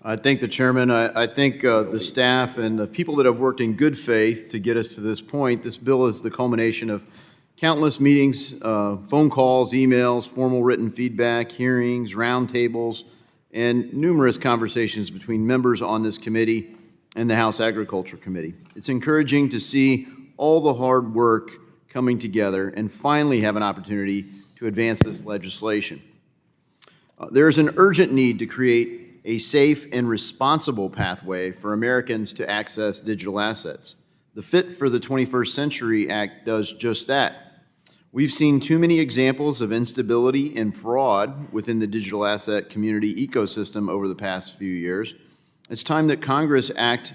I thank the chairman. I thank the staff and the people that have worked in good faith to get us to this point. This bill is the culmination of countless meetings, phone calls, emails, formal written feedback, hearings, roundtables, and numerous conversations between members on this committee and the House Agriculture Committee. It's encouraging to see all the hard work coming together and finally have an opportunity to advance this legislation. There is an urgent need to create a safe and responsible pathway for Americans to access digital assets. The Fit for the 21st Century Act does just that. We've seen too many examples of instability and fraud within the digital asset community ecosystem over the past few years. It's time that Congress act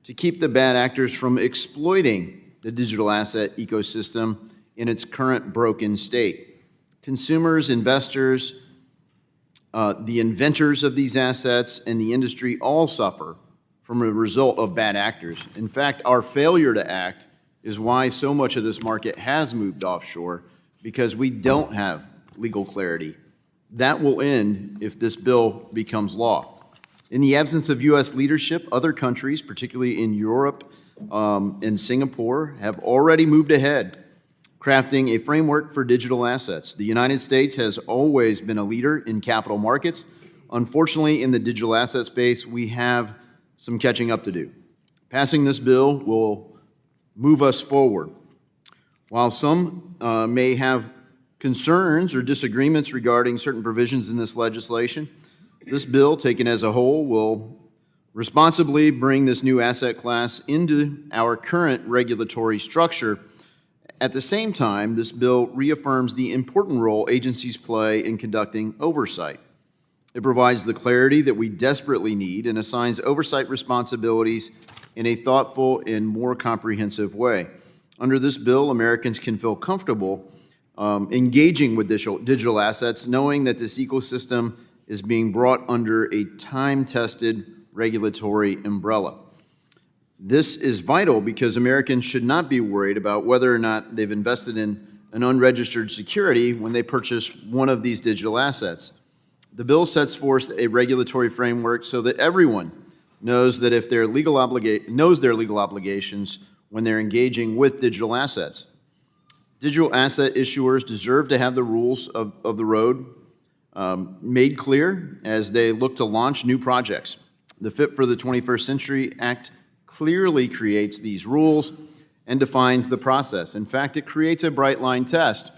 to keep the bad actors from exploiting the digital asset ecosystem in its current broken state. Consumers, investors, the inventors of these assets, and the industry all suffer from a result of bad actors. In fact, our failure to act is why so much of this market has moved offshore, because we don't have legal clarity. That will end if this bill becomes law. In the absence of U.S. leadership, other countries, particularly in Europe and Singapore, have already moved ahead, crafting a framework for digital assets. The United States has always been a leader in capital markets. Unfortunately, in the digital asset space, we have some catching up to do. Passing this bill will move us forward. While some may have concerns or disagreements regarding certain provisions in this legislation, this bill, taken as a whole, will responsibly bring this new asset class into our current regulatory structure. At the same time, this bill reaffirms the important role agencies play in conducting oversight. It provides the clarity that we desperately need and assigns oversight responsibilities in a thoughtful and more comprehensive way. Under this bill, Americans can feel comfortable engaging with digital assets, knowing that this ecosystem is being brought under a time-tested regulatory umbrella. This is vital because Americans should not be worried about whether or not they've invested in an unregistered security when they purchase one of these digital assets. The bill sets forth a regulatory framework so that everyone knows that if their legal obligations when they're engaging with digital assets. Digital asset issuers deserve to have the rules of the road made clear as they look to launch new projects. The Fit for the 21st Century Act clearly creates these rules and defines the process. In fact, it creates a bright line test.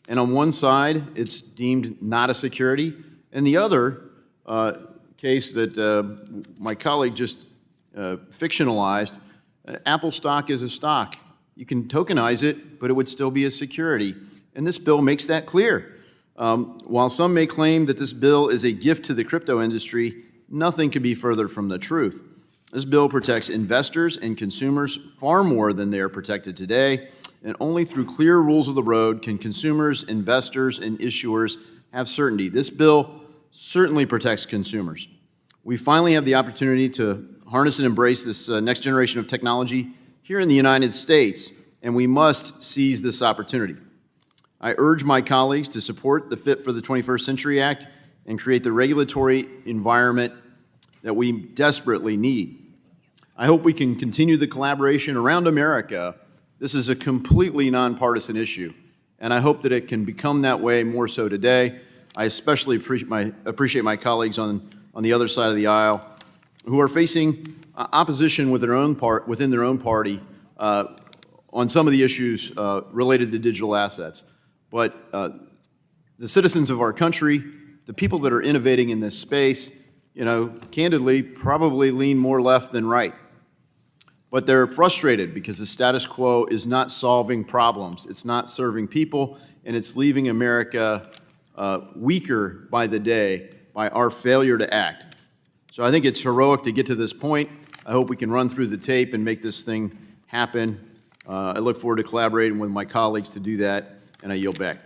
And on one side, it's deemed not a security, and the other case that my colleague just fictionalized, Apple stock is a stock. You can tokenize it, but it would still be a security. And this bill makes that clear. While some may claim that this bill is a gift to the crypto industry, nothing could be further from the truth. This bill protects investors and consumers far more than they are protected today, and only through clear rules of the road can consumers, investors, and issuers have certainty. This bill certainly protects consumers. We finally have the opportunity to harness and embrace this next generation of technology here in the United States, and we must seize this opportunity. I urge my colleagues to support the Fit for the 21st Century Act and create the regulatory environment that we desperately need. I hope we can continue the collaboration around America. This is a completely nonpartisan issue, and I hope that it can become that way more so today. I especially appreciate my colleagues on the other side of the aisle who are facing opposition within their own party on some of the issues related to digital assets. But the citizens of our country, the people that are innovating in this space, candidly, probably lean more left than right. But they're frustrated because the status quo is not solving problems. It's not serving people, and it's leaving America weaker by the day by our failure to act. So I think it's heroic to get to this point. I hope we can run through the tape and make this thing happen. I look forward to collaborating with my colleagues to do that, and I yield back.